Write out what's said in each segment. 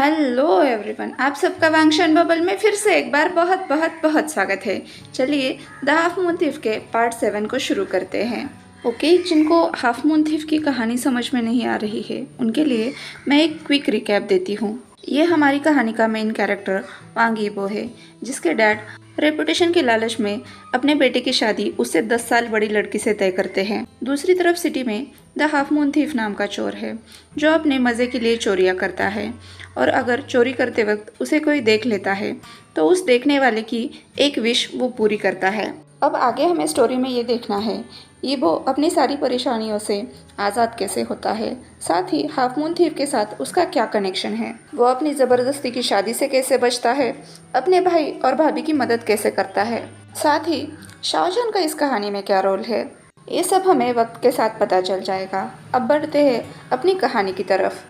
Hello everyone, आप सबका वांगशन bubble में फिर से एक बार बहुत बहुत बहुत स्वागत है। चलिए द हाफ मून थीफ के पार्ट 7 को शुरू करते हैं। ओके, जिनको हाफ मून थीफ की कहानी समझ में नहीं आ रही है उनके लिए मैं एक क्विक रिकैप देती हूँ। ये हमारी कहानी का मेन कैरेक्टर वांग यीबो है, जिसके डैड रेपुटेशन के लालच में अपने बेटे की शादी उससे 10 साल बड़ी लड़की से तय करते हैं। दूसरी तरफ सिटी में द हाफ मून थीफ नाम का चोर है, जो अपने मज़े के लिए चोरियाँ करता है और अगर चोरी करते वक्त उसे कोई देख लेता है तो उस देखने वाले की एक विश वो पूरी करता है। अब आगे हमें स्टोरी में ये देखना है यीबो अपनी सारी परेशानियों से आज़ाद कैसे होता है, साथ ही हाफ मून थीफ के साथ उसका क्या कनेक्शन है, वो अपनी ज़बरदस्ती की शादी से कैसे बचता है, अपने भाई और भाभी की मदद कैसे करता है, साथ ही शाओजन का इस कहानी में क्या रोल है, ये सब हमें वक्त के साथ पता चल जाएगा। अब बढ़ते हैं अपनी कहानी की तरफ।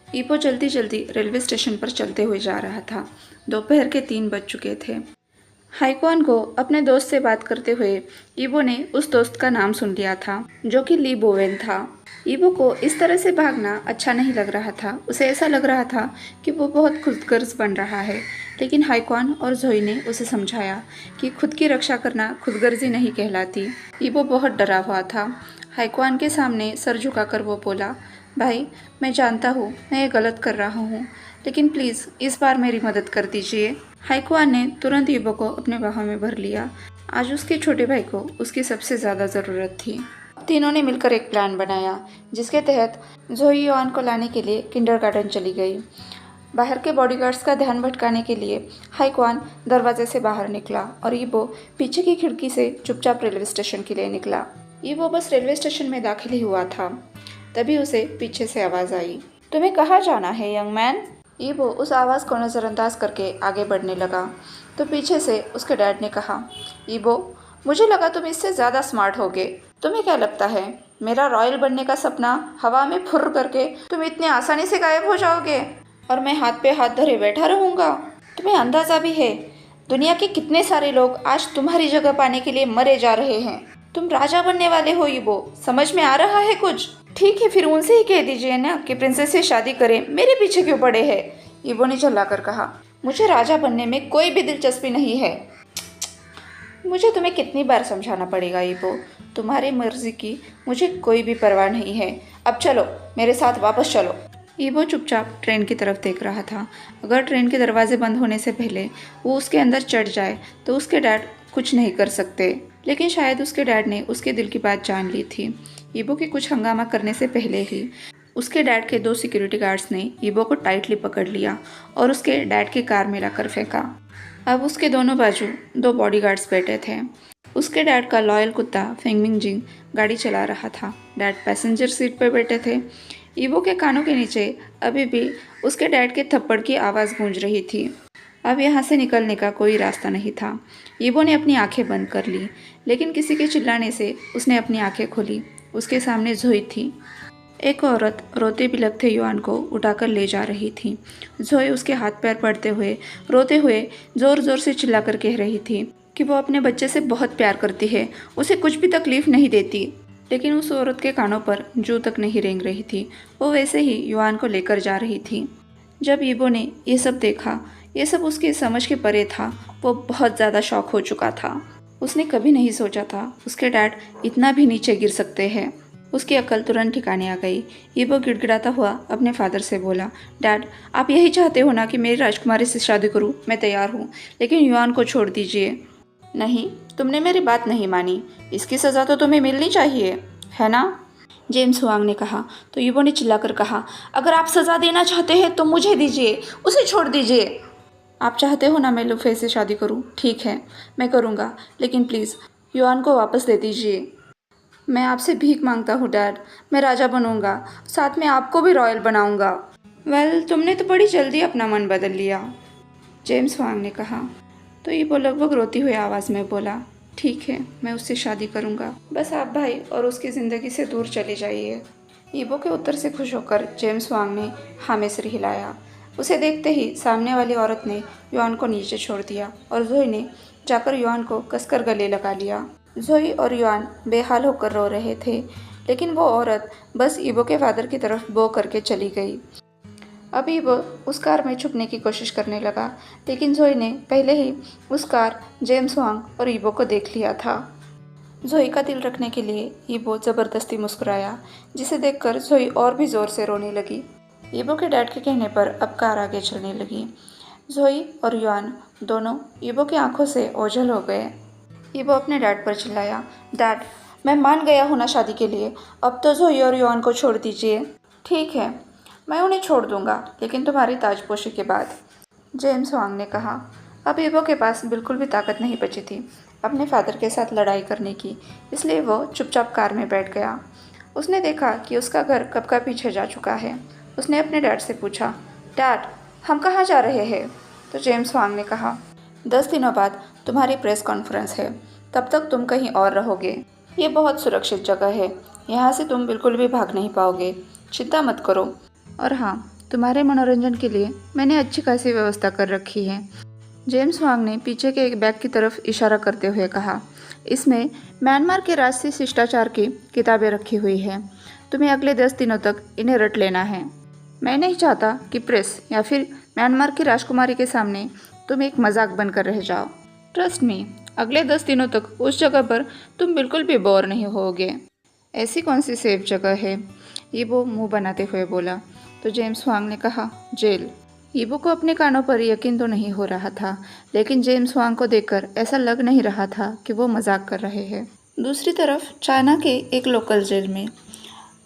यीबो जल्दी जल्दी रेलवे स्टेशन पर चलते हुए जा रहा था। दोपहर के 3 बज चुके थे। हाईक्वान को अपने दोस्त से बात करते हुए यीबो ने उस दोस्त का नाम सुन लिया था, जो कि ली बोवेन था। यीबो को इस तरह से भागना अच्छा नहीं लग रहा था। उसे ऐसा लग रहा था कि वो बहुत खुदगर्ज बन रहा है, लेकिन हाईक्वान और जोई ने उसे समझाया कि खुद की रक्षा करना खुदगर्जी नहीं कहलाती। यीबो बहुत डरा हुआ था। हाईक्वान के सामने सर झुकाकर वो बोला, भाई, मैं जानता हूँ मैं ये गलत कर रहा हूँ, लेकिन प्लीज़ इस बार मेरी मदद कर दीजिए। हाईक्वान ने तुरंत यीबो को अपने बाहों में भर लिया। आज उसके छोटे भाई को उसकी सबसे ज़्यादा ज़रूरत थी। तीनों ने मिलकर एक प्लान बनाया, जिसके तहत जोई युआन को लाने के लिए किंडरगार्टन चली गई। बाहर के बॉडीगार्ड्स का ध्यान भटकाने के लिए हाईक्वान दरवाजे से बाहर निकला और यीबो पीछे की खिड़की से चुपचाप रेलवे स्टेशन के लिए निकला। यीबो बस रेलवे स्टेशन में दाखिल ही हुआ था, तभी उसे पीछे से आवाज़ आई, तुम्हें कहाँ जाना है यंग मैन? यीबो उस आवाज़ को नज़रअंदाज करके आगे बढ़ने लगा तो पीछे से उसके डैड ने कहा, यीबो, मुझे लगा तुम इससे ज़्यादा स्मार्ट होगे। तुम्हें क्या लगता है मेरा रॉयल बनने का सपना हवा में फुर्र करके तुम इतनी आसानी से गायब हो जाओगे और मैं हाथ पे हाथ धरे बैठा रहूँगा? तुम्हें अंदाज़ा भी है दुनिया के कितने सारे लोग आज तुम्हारी जगह पाने के लिए मरे जा रहे हैं। तुम राजा बनने वाले हो यीबो, समझ में आ रहा है कुछ? ठीक है, फिर उनसे ही कह दीजिए ना कि प्रिंसेस से शादी करें, मेरे पीछे क्यों पड़े हैं? यीबो ने झल्लाकर कहा, मुझे राजा बनने में कोई भी दिलचस्पी नहीं है। मुझे तुम्हें कितनी बार समझाना पड़ेगा यीबो, तुम्हारी मर्जी की मुझे कोई भी परवाह नहीं है। अब चलो मेरे साथ वापस चलो। यीबो चुपचाप ट्रेन की तरफ देख रहा था। अगर ट्रेन के दरवाजे बंद होने से पहले वो उसके अंदर चढ़ जाए तो उसके डैड कुछ नहीं कर सकते, लेकिन शायद उसके डैड ने उसके दिल की बात जान ली थी। यीबो के कुछ हंगामा करने से पहले ही उसके डैड के 2 सिक्योरिटी गार्ड्स ने यीबो को टाइटली पकड़ लिया और उसके डैड की कार में लाकर फेंका। अब उसके दोनों बाजू 2 बॉडीगार्ड्स बैठे थे। उसके डैड का लॉयल कुत्ता फेंगमिंग जिंग गाड़ी चला रहा था। डैड पैसेंजर सीट पर बैठे थे। यीबो के कानों के नीचे अभी भी उसके डैड के थप्पड़ की आवाज़ गूंज रही थी। अब यहाँ से निकलने का कोई रास्ता नहीं था। यीबो ने अपनी आंखें बंद कर ली, लेकिन किसी के चिल्लाने से उसने अपनी आंखें खोली। उसके सामने जोई थी। एक औरत रोते बिलखते युआन को उठाकर ले जा रही थी। जोई उसके हाथ पैर पड़ते हुए रोते हुए ज़ोर ज़ोर से चिल्लाकर कह रही थी कि वो अपने बच्चे से बहुत प्यार करती है, उसे कुछ भी तकलीफ नहीं देती। लेकिन उस औरत के कानों पर जू तक नहीं रेंग रही थी। वो वैसे ही युआन को लेकर जा रही थी। जब यीबो ने ये सब देखा, ये सब उसकी समझ के परे था। वो बहुत ज़्यादा शॉक हो चुका था। उसने कभी नहीं सोचा था उसके डैड इतना भी नीचे गिर सकते हैं। उसकी अकल तुरंत ठिकाने आ गई। यीबो गिड़गिड़ाता हुआ अपने फादर से बोला, डैड, आप यही चाहते हो ना कि मेरी राजकुमारी से शादी करूं? मैं तैयार हूं, लेकिन युआन को छोड़ दीजिए। नहीं, तुमने मेरी बात नहीं मानी। इसकी सज़ा तो तुम्हें मिलनी चाहिए, है ना? जेम्स हुआंग ने कहा तो यीबो ने चिल्लाकर कहा, अगर आप सज़ा देना चाहते हैं तो मुझे दीजिए, उसे छोड़ दीजिए। आप चाहते हो ना मैं लुफे से शादी करूं? ठीक है, मैं करूंगा, लेकिन प्लीज़ युआन को वापस दे दीजिए। मैं आपसे भीख मांगता हूँ डैड, मैं राजा बनूंगा, साथ में आपको भी रॉयल बनाऊंगा। वेल, तुमने तो बड़ी जल्दी अपना मन बदल लिया, जेम्स हुआंग ने कहा। तो यीबो लगभग रोती हुई आवाज़ में बोला, ठीक है, मैं उससे शादी करूंगा, बस आप भाई और उसकी ज़िंदगी से दूर चले जाइए। यीबो के उत्तर से खुश होकर जेम्स हुआंग ने हाँ में सिर हिलाया। उसे देखते ही सामने वाली औरत ने युआन को नीचे छोड़ दिया और जोई ने जाकर युआन को कसकर गले लगा लिया। जोई और युआन बेहाल होकर रो रहे थे, लेकिन वो औरत बस यीबो के फादर की तरफ बो करके चली गई। अभी वो उस कार में छुपने की कोशिश करने लगा, लेकिन जोई ने पहले ही उस कार, जेम्स वांग और ईबो को देख लिया था। जोई का दिल रखने के लिए ईबो ज़बरदस्ती मुस्कुराया, जिसे देखकर जोई और भी ज़ोर से रोने लगी। ईबो के डैड के कहने पर अब कार आगे चलने लगी। जोई और युआन दोनों ईबो की आंखों से ओझल हो गए। ईबो अपने डैड पर चिल्लाया, डैड, मैं मान गया हूँ ना शादी के लिए, अब तो जोई और युआन को छोड़ दीजिए। ठीक है, मैं उन्हें छोड़ दूंगा, लेकिन तुम्हारी ताजपोशी के बाद, जेम्स वांग ने कहा। अब ईबो के पास बिल्कुल भी ताकत नहीं बची थी अपने फादर के साथ लड़ाई करने की, इसलिए वो चुपचाप कार में बैठ गया। उसने देखा कि उसका घर कब का पीछे जा चुका है। उसने अपने डैड से पूछा, डैड, हम कहाँ जा रहे हैं? तो जेम्स वांग ने कहा, 10 दिनों बाद तुम्हारी प्रेस कॉन्फ्रेंस है, तब तक तुम कहीं और रहोगे। ये बहुत सुरक्षित जगह है, यहाँ से तुम बिल्कुल भी भाग नहीं पाओगे, चिंता मत करो। और हाँ, तुम्हारे मनोरंजन के लिए मैंने अच्छी खासी व्यवस्था कर रखी है। जेम्स वांग ने पीछे के एक बैग की तरफ इशारा करते हुए कहा, इसमें म्यांमार के राष्ट्रीय शिष्टाचार की किताबें रखी हुई हैं। तुम्हें अगले 10 दिनों तक इन्हें रट लेना है। मैं नहीं चाहता कि प्रेस या फिर म्यांमार की राजकुमारी के सामने तुम एक मजाक बनकर रह जाओ। ट्रस्ट मी, अगले 10 दिनों तक उस जगह पर तुम बिल्कुल भी बोर नहीं होगे। ऐसी कौन सी सेफ जगह है? ईबो मुंह बनाते हुए बोला। तो जेम्स वांग ने कहा, जेल। ईबो को अपने कानों पर यकीन तो नहीं हो रहा था, लेकिन जेम्स वांग को देखकर ऐसा लग नहीं रहा था कि वो मजाक कर रहे हैं। दूसरी तरफ चाइना के एक लोकल जेल में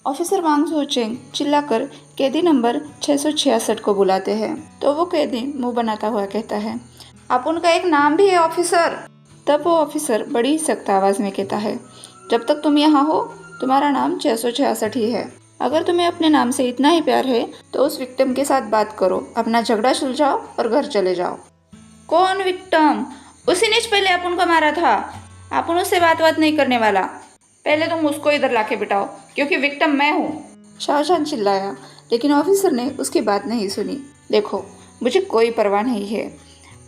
ऑफिसर वांग जोचेंग चिल्लाकर कैदी नंबर 666 को बुलाते हैं, तो वो कैदी मुंह बनाता हुआ कहता है, आप उनका एक नाम भी है ऑफिसर। तब वो ऑफिसर बड़ी ही सख्त आवाज़ में कहता है, जब तक तुम यहाँ हो तुम्हारा नाम 666 ही है। अगर तुम्हें अपने नाम से इतना ही प्यार है तो उस विक्टिम के साथ बात करो, अपना झगड़ा सुलझाओ और घर चले जाओ। कौन विक्टिम? उसी ने पहले अपन को मारा था। अपन उससे बात नहीं करने वाला। पहले तुम उसको इधर लाके बिठाओ, क्योंकि विक्टिम मैं हूँ। शाहजहां चिल्लाया, लेकिन ऑफिसर ने उसकी बात नहीं सुनी। देखो, मुझे कोई परवाह नहीं है।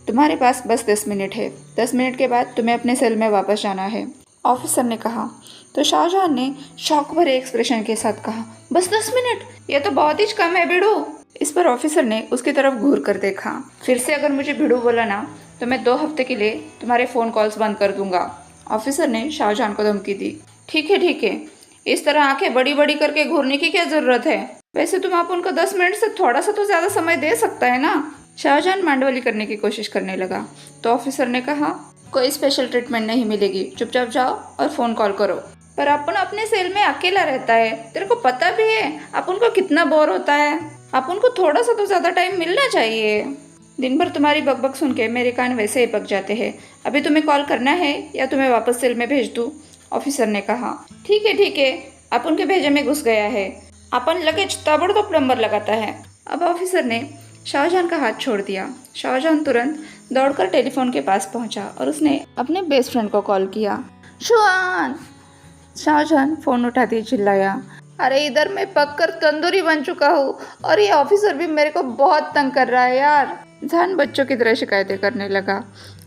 तुम्हारे पास बस 10 मिनट है। 10 मिनट के बाद तुम्हें अपने सेल में वापस जाना है, ऑफिसर ने कहा। तो शाहजहां ने शौक भरे एक्सप्रेशन के साथ कहा, बस 10 मिनट? ये तो बहुत ही कम है भिड़ू। इस पर ऑफिसर ने उसकी तरफ घूर कर देखा। फिर से अगर मुझे भिड़ू बोला ना तो मैं 2 हफ्ते के लिए तुम्हारे फ़ोन कॉल्स बंद कर दूंगा, ऑफिसर ने शाहजहां को धमकी दी। ठीक है, इस तरह आंखें बड़ी बड़ी करके घूरने की क्या ज़रूरत है? वैसे तुम आप उनको 10 मिनट से थोड़ा सा तो ज़्यादा समय दे सकता है ना। शाहजहां मांडवली करने की कोशिश करने लगा। तो ऑफिसर ने कहा, कोई स्पेशल ट्रीटमेंट नहीं मिलेगी, चुपचाप जाओ और फ़ोन कॉल करो। पर अपन अपने सेल में अकेला रहता है, तेरे को पता भी है अपन को कितना बोर होता है। अपन को थोड़ा सा तो ज़्यादा टाइम मिलना चाहिए। दिन भर तुम्हारी बकबक सुन के मेरे कान वैसे ही पक जाते हैं। अभी तुम्हें कॉल करना है या तुम्हें वापस सेल में भेज दूँ? ऑफिसर ने कहा। ठीक है, अपन के भेजे में घुस गया है। अपन लगेज ताबड़तोड़ नंबर लगाता है। अब ऑफिसर ने शाहजहां का हाथ छोड़ दिया। शाहजहां तुरंत दौड़कर टेलीफोन के पास पहुंचा और उसने अपने बेस्ट फ्रेंड को कॉल किया। शुआन! शाहजहां फ़ोन उठाते चिल्लाया, अरे इधर मैं पककर तंदूरी बन चुका हूँ और ये ऑफिसर भी मेरे को बहुत तंग कर रहा है यार। जहान बच्चों की तरह शिकायतें करने लगा।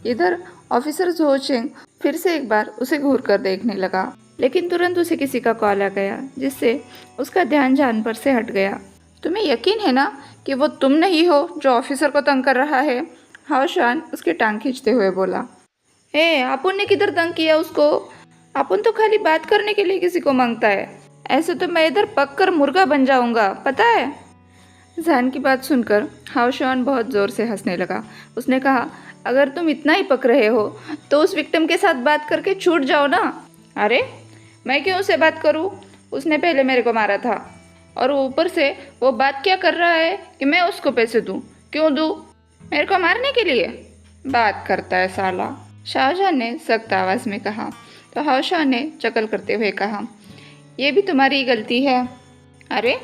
इधर ऑफिसर जोचेंग फिर से एक बार उसे घूर कर देखने लगा, लेकिन तुरंत उसे किसी का कॉल आ गया, जिससे उसका ध्यान जान पर से हट गया। तुम्हें यकीन है ना कि वो तुम नहीं हो जो ऑफिसर को तंग कर रहा है? हाओशान उसकी टांग खींचते हुए बोला। अपन ने किधर तंग किया उसको? अपन तो खाली बात करने के लिए किसी को मांगता है। ऐसे तो मैं इधर पक कर मुर्गा बन जाऊंगा, पता है? जहान की बात सुनकर हाओशान बहुत ज़ोर से हंसने लगा। उसने कहा, अगर तुम इतना ही पक रहे हो तो उस विक्टिम के साथ बात करके छूट जाओ ना। अरे मैं क्यों उससे बात करूं? उसने पहले मेरे को मारा था और ऊपर से वो बात क्या कर रहा है कि मैं उसको पैसे दूं? क्यों दूं? मेरे को मारने के लिए बात करता है साला, शाहजहां ने सख्त आवाज़ में कहा। तो हाओशान ने चकल करते हुए कहा, ये भी तुम्हारी गलती है। अरे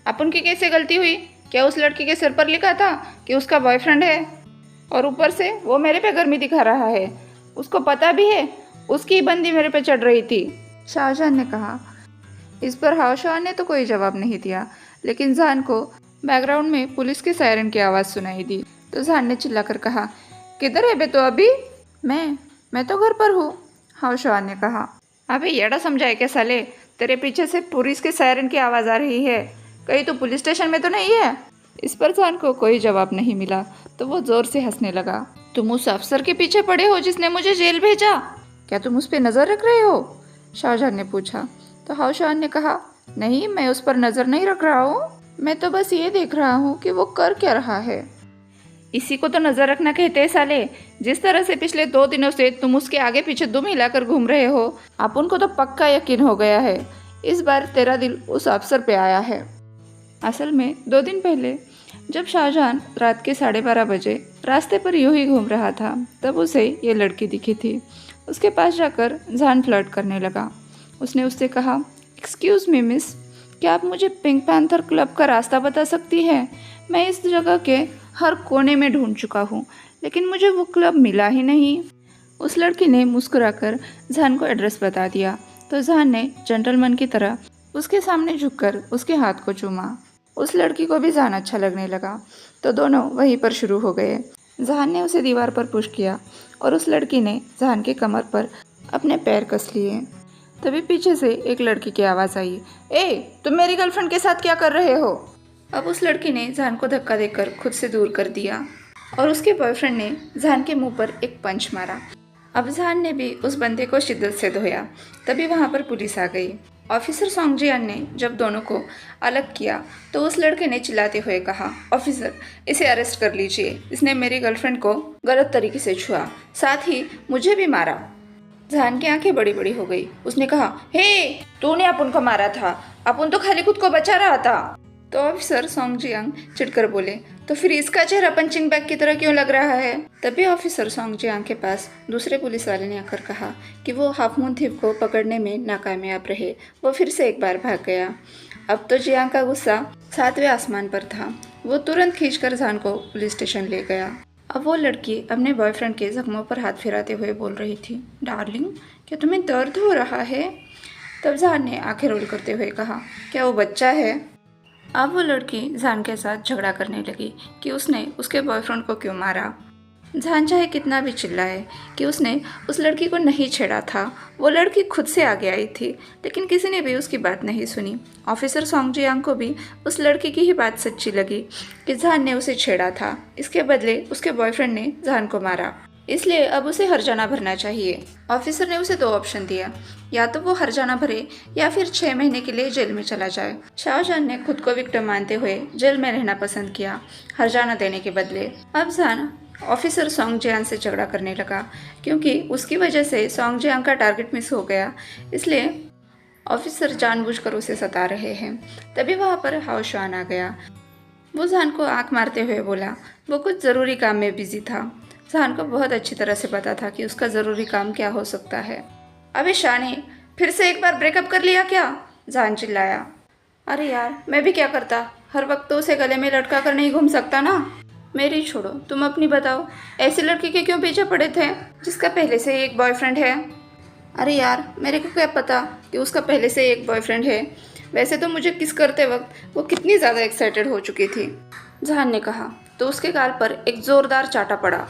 अपन की कैसे गलती हुई? क्या उस लड़की के सिर पर लिखा था कि उसका बॉयफ्रेंड है? और ऊपर से वो मेरे पे गर्मी दिखा रहा है। उसको पता भी है उसकी बंदी मेरे पे चढ़ रही थी, शाहजहां ने कहा। इस पर हाओशान ने तो कोई जवाब नहीं दिया, लेकिन जहान को बैकग्राउंड में पुलिस के सायरन की आवाज़ सुनाई दी। तो जहान ने चिल्लाकर कहा, किधर है बे तो अभी? मैं तो घर पर हूँ, हाओशान ने कहा। अबे येड़ा समझाए क्या साले? तेरे पीछे से पुलिस के सायरन की आवाज़ आ रही है। कहीं तो पुलिस स्टेशन में तो नहीं है? इस पर जान को कोई जवाब नहीं मिला तो वो जोर से हंसने लगा। तुम उस अफसर के पीछे पड़े हो जिसने मुझे जेल भेजा? क्या तुम उस पर नजर रख रहे हो? शाहजहां ने पूछा। तो हाउशान ने कहा, नहीं, मैं उस पर नजर नहीं रख रहा हूँ, मैं तो बस ये देख रहा हूँ कि वो कर क्या रहा है। इसी को तो नजर रखना कहते हैं साले। जिस तरह से पिछले 2 दिनों से तुम उसके आगे पीछे दुम हिलाकर घूम रहे हो, अपन को तो पक्का यकीन हो गया है इस बार तेरा दिल उस अफसर पे आया है। असल में 2 दिन पहले जब शाहजहां रात के 12:30 बजे रास्ते पर यूं ही घूम रहा था, तब उसे ये लड़की दिखी थी। उसके पास जाकर जान फ्लर्ट करने लगा। उसने उससे कहा, एक्सक्यूज़ मी मिस, क्या आप मुझे पिंक पैंथर क्लब का रास्ता बता सकती हैं? मैं इस जगह के हर कोने में ढूंढ चुका हूँ, लेकिन मुझे वो क्लब मिला ही नहीं। उस लड़की ने मुस्कुराकर जान को एड्रेस बता दिया तो जान ने जेंटलमैन की तरह उसके सामने झुककर उसके हाथ को चूमा। उस लड़की को भी जान अच्छा लगने लगा तो दोनों वहीं पर शुरू हो गए। जहान ने उसे दीवार पर पुश किया और उस लड़की ने जहान के कमर पर अपने पैर कस लिए। तभी पीछे से एक लड़की की आवाज़ आई, ए, तुम मेरी गर्लफ्रेंड के साथ क्या कर रहे हो? अब उस लड़की ने जहान को धक्का देकर खुद से दूर कर दिया और उसके बॉयफ्रेंड ने जहान के मुंह पर एक पंच मारा। अब जहान ने भी उस बंदे को शिद्दत से धोया। तभी वहाँ पर पुलिस आ गई। ऑफिसर सोंगजियान ने जब दोनों को अलग किया तो उस लड़के ने चिल्लाते हुए कहा, ऑफिसर, इसे अरेस्ट कर लीजिए, इसने मेरी गर्लफ्रेंड को गलत तरीके से छुआ, साथ ही मुझे भी मारा। जहान की आंखें बड़ी बड़ी हो गई। उसने कहा, हे, तूने अपुन को मारा था, अपुन तो खाली खुद को बचा रहा था। तो ऑफिसर सोंगजियांग चिढ़कर बोले, तो फिर इसका चेहरा पंचिंग बैग की तरह क्यों लग रहा है? तभी ऑफिसर सोंगजियांग के पास दूसरे पुलिस वाले ने आकर कहा कि वो हाफ मून थीफ को पकड़ने में नाकामयाब रहे। वो फिर से एक बार भाग गया। अब तो जियांग का गुस्सा 7वें आसमान पर था। वो तुरंत खींचकर जान को पुलिस स्टेशन ले गया। अब वो लड़की अपने बॉयफ्रेंड के जख्मों पर हाथ फिराते हुए बोल रही थी, डार्लिंग, क्या तुम्हें दर्द हो रहा है? तब जान ने आंखें रोल करते हुए कहा, क्या वो बच्चा है? अब वो लड़की जान के साथ झगड़ा करने लगी कि उसने उसके बॉयफ्रेंड को क्यों मारा। जान चाहे कितना भी चिल्लाए कि उसने उस लड़की को नहीं छेड़ा था, वो लड़की खुद से आगे आई थी, लेकिन किसी ने भी उसकी बात नहीं सुनी। ऑफिसर सोंगजियांग को भी उस लड़की की ही बात सच्ची लगी कि जान ने उसे छेड़ा था। इसके बदले उसके बॉयफ्रेंड ने जान को मारा, इसलिए अब उसे हर्जाना भरना चाहिए। ऑफिसर ने उसे 2 ऑप्शन दिया, या तो वो हर्जाना भरे या फिर 6 महीने के लिए जेल में चला जाए। शाहजहां ने खुद को विक्टिम मानते हुए जेल में रहना पसंद किया, हर्जाना देने के बदले। अब जान ऑफिसर सोंगजियांग से झगड़ा करने लगा क्योंकि उसकी वजह से सोंगजियांग का टारगेट मिस हो गया, इसलिए ऑफिसर जानबूझकर उसे सता रहे हैं। तभी वहाँ पर हाओशुआन आ गया। वो जान को आंख मारते हुए बोला, वो कुछ ज़रूरी काम में बिजी था। जान को बहुत अच्छी तरह से पता था कि उसका ज़रूरी काम क्या हो सकता है। अबे शाने, फिर से एक बार ब्रेकअप कर लिया क्या? जान चिल्लाया। अरे यार, मैं भी क्या करता, हर वक्त तो उसे गले में लटका कर नहीं घूम सकता ना। मेरी छोड़ो, तुम अपनी बताओ, ऐसी लड़की के क्यों पीछे पड़े थे जिसका पहले से ही एक बॉयफ्रेंड है? अरे यार, मेरे को क्या पता कि उसका पहले से एक बॉयफ्रेंड है। वैसे तो मुझे किस करते वक्त वो कितनी ज़्यादा एक्साइटेड हो चुकी थी। जहान ने कहा तो उसके गाल पर एक ज़ोरदार चाटा पड़ा।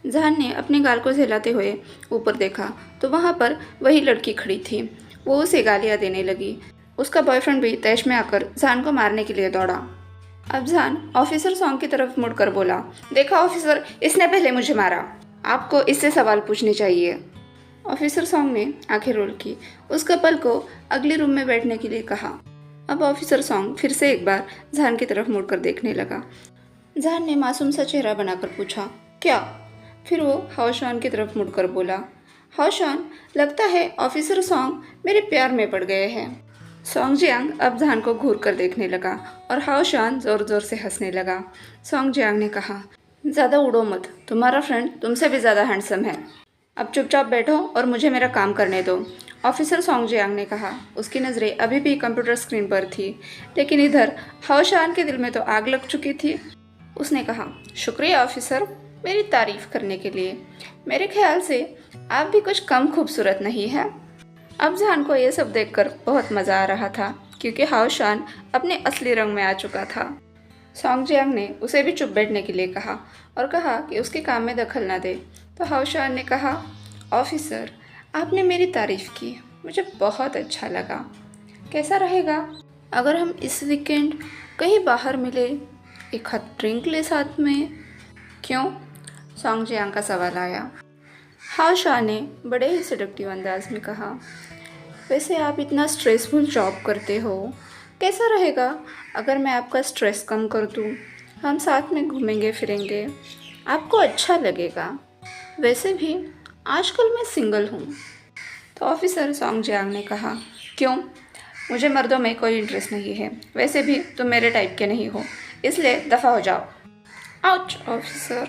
जहान ने अपने गाल को झेलाते हुए ऊपर देखा तो वहाँ पर वही लड़की खड़ी थी। वो उसे गालियाँ देने लगी। उसका बॉयफ्रेंड भी तैश में आकर जहान को मारने के लिए दौड़ा। अब जहान ऑफिसर सॉन्ग की तरफ मुड़कर बोला, देखा ऑफिसर, इसने पहले मुझे मारा, आपको इससे सवाल पूछने चाहिए। ऑफिसर सॉन्ग ने आंखें रोल की। उस कपल को अगले रूम में बैठने के लिए कहा। अब ऑफिसर सॉन्ग फिर से एक बार जहान की तरफ मुड़कर देखने लगा। जहान ने मासूम सा चेहरा बनाकर पूछा, क्या? फिर वो हाओशुआन की तरफ मुड़कर बोला, हाओशुआन, लगता है ऑफिसर सॉन्ग मेरे प्यार में पड़ गए हैं। सोंगजियांग अब जहान को घूर कर देखने लगा और हाओशुआन जोर जोर से हंसने लगा। सोंगजियांग ने कहा, ज़्यादा उड़ो मत, तुम्हारा फ्रेंड तुमसे भी ज़्यादा हैंडसम है। अब चुपचाप बैठो और मुझे मेरा काम करने दो, ऑफिसर सोंगजियांग ने कहा। उसकी नज़रें अभी भी कंप्यूटर स्क्रीन पर थी, लेकिन इधर हाओशुआन के दिल में तो आग लग चुकी थी। उसने कहा, शुक्रिया ऑफिसर, मेरी तारीफ करने के लिए। मेरे ख्याल से आप भी कुछ कम खूबसूरत नहीं हैं। अब जहान को यह सब देखकर बहुत मज़ा आ रहा था क्योंकि हाओशुआन अपने असली रंग में आ चुका था। सोंगजियांग ने उसे भी चुप बैठने के लिए कहा और कहा कि उसके काम में दखल न दे। तो हाओशुआन ने कहा, ऑफिसर, आपने मेरी तारीफ़ की, मुझे बहुत अच्छा लगा। कैसा रहेगा अगर हम इस वीकेंड कहीं बाहर मिले, एक हाथ ड्रिंक ले साथ में। क्यों? सॉन्ग जियांग का सवाल आया। हाओ शाह ने बड़े ही सेडक्टिव अंदाज में कहा, वैसे आप इतना स्ट्रेसफुल जॉब करते हो, कैसा रहेगा अगर मैं आपका स्ट्रेस कम कर दूँ? हम साथ में घूमेंगे फिरेंगे, आपको अच्छा लगेगा। वैसे भी आजकल मैं सिंगल हूँ। तो ऑफिसर सॉन्ग जियांग ने कहा, क्यों? मुझे मर्दों में कोई इंटरेस्ट नहीं है, वैसे भी तुम मेरे टाइप के नहीं हो, इसलिए दफ़ा हो जाओ। आउच ऑफिसर,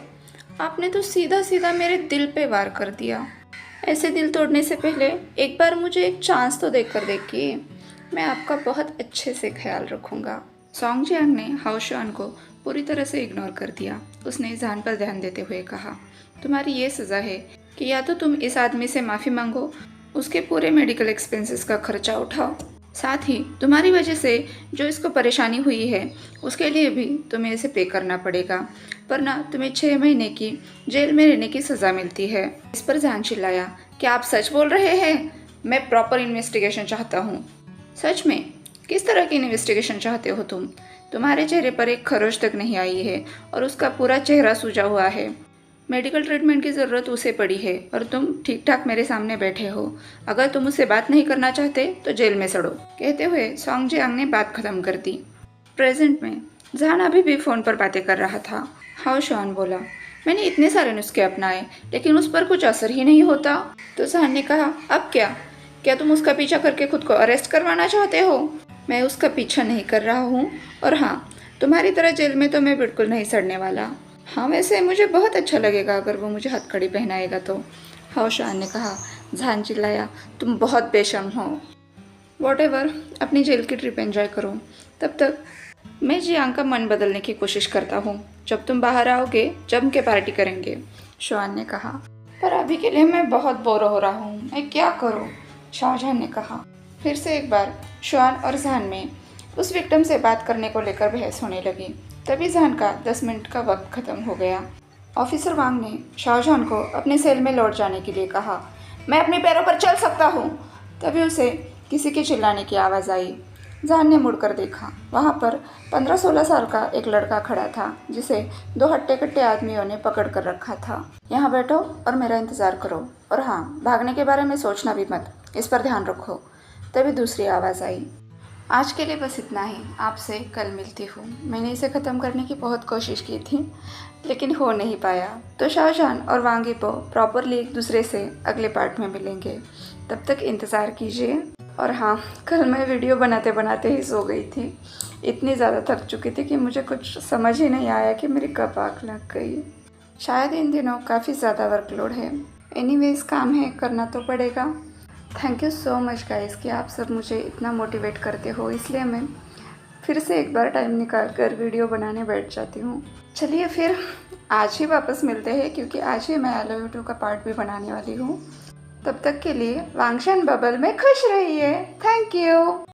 आपने तो सीधा सीधा मेरे दिल पे वार कर दिया। ऐसे दिल तोड़ने से पहले एक बार मुझे एक चांस तो देकर देखिए, मैं आपका बहुत अच्छे से ख्याल रखूँगा। सॉन्ग जियांग ने हाओ शान को पूरी तरह से इग्नोर कर दिया। उसने जान पर ध्यान देते हुए कहा, तुम्हारी ये सज़ा है कि या तो तुम इस आदमी से माफ़ी मांगो, उसके पूरे मेडिकल एक्सपेंसेस का खर्चा उठाओ, साथ ही तुम्हारी वजह से जो इसको परेशानी हुई है उसके लिए भी तुम्हें इसे पे करना पड़ेगा, वरना तुम्हें 6 महीने की जेल में रहने की सज़ा मिलती है। इस पर जान चिल्लाया, क्या आप सच बोल रहे हैं? मैं प्रॉपर इन्वेस्टिगेशन चाहता हूँ। सच में? किस तरह की इन्वेस्टिगेशन चाहते हो तुम? तुम्हारे चेहरे पर एक खरोच तक नहीं आई है और उसका पूरा चेहरा सूजा हुआ है। मेडिकल ट्रीटमेंट की ज़रूरत उसे पड़ी है और तुम ठीक ठाक मेरे सामने बैठे हो। अगर तुम उससे बात नहीं करना चाहते तो जेल में सड़ो। कहते हुए सॉन्ग जियांग ने बात खत्म कर दी। प्रेजेंट में जहान अभी भी फ़ोन पर बातें कर रहा था। हाओ शान बोला, मैंने इतने सारे नुस्खे अपनाए लेकिन उस पर कुछ असर ही नहीं होता। तो जहान ने कहा, अब क्या? क्या तुम उसका पीछा करके खुद को अरेस्ट करवाना चाहते हो? मैं उसका पीछा नहीं कर रहा हूँ, और हाँ, तुम्हारी तरह जेल में तो मैं बिल्कुल नहीं सड़ने वाला। हाँ, वैसे मुझे बहुत अच्छा लगेगा अगर वो मुझे हथकड़ी पहनाएगा तो। हाओ शान ने कहा। जहान चिल्लाया, तुम बहुत बेशर्म हो। वॉटेवर, अपनी जेल की ट्रिप एंजॉय करो। तब तक मैं जियांग का मन बदलने की कोशिश करता हूँ। जब तुम बाहर आओगे जम के पार्टी करेंगे, शान ने कहा। पर अभी के लिए मैं बहुत बोर हो रहा हूँ, मैं क्या करूँ? शाहजहां ने कहा। फिर से एक बार शान और जहान में उस विक्टिम से बात करने को लेकर बहस होने लगी। तभी जहान का 10 मिनट का वक्त खत्म हो गया। ऑफिसर वांग ने शाहजहां को अपने सेल में लौट जाने के लिए कहा। मैं अपने पैरों पर चल सकता हूँ। तभी उसे किसी के चिल्लाने की आवाज़ आई। जहान ने मुड़कर देखा। वहाँ पर 15-16 साल का एक लड़का खड़ा था, जिसे 2 हट्टे-कट्टे आदमियों ने पकड़ कर रखा था। यहाँ बैठो और मेरा इंतज़ार करो, और हाँ, भागने के बारे में सोचना भी मत, इस पर ध्यान रखो। तभी दूसरी आवाज़ आई। आज के लिए बस इतना ही, आपसे कल मिलती हूँ। मैंने इसे ख़त्म करने की बहुत कोशिश की थी लेकिन हो नहीं पाया। तो शाहजहां और वांग यीपो प्रॉपरली एक दूसरे से अगले पार्ट में मिलेंगे। तब तक इंतज़ार कीजिए। और हाँ, कल मैं वीडियो बनाते बनाते ही सो गई थी। इतनी ज़्यादा थक चुकी थी कि मुझे कुछ समझ ही नहीं आया कि मेरी कब आँख लग गई। शायद इन दिनों काफ़ी ज़्यादा वर्कलोड है। एनीवेज, काम है, करना तो पड़ेगा। Thank you so much guys कि आप सब मुझे इतना मोटिवेट करते हो, इसलिए मैं फिर से एक बार टाइम निकाल कर वीडियो बनाने बैठ जाती हूँ। चलिए फिर आज ही वापस मिलते हैं, क्योंकि आज ही मैं आई लव यू टू का पार्ट भी बनाने वाली हूँ। तब तक के लिए वांगशान बबल में खुश रहिए। Thank you.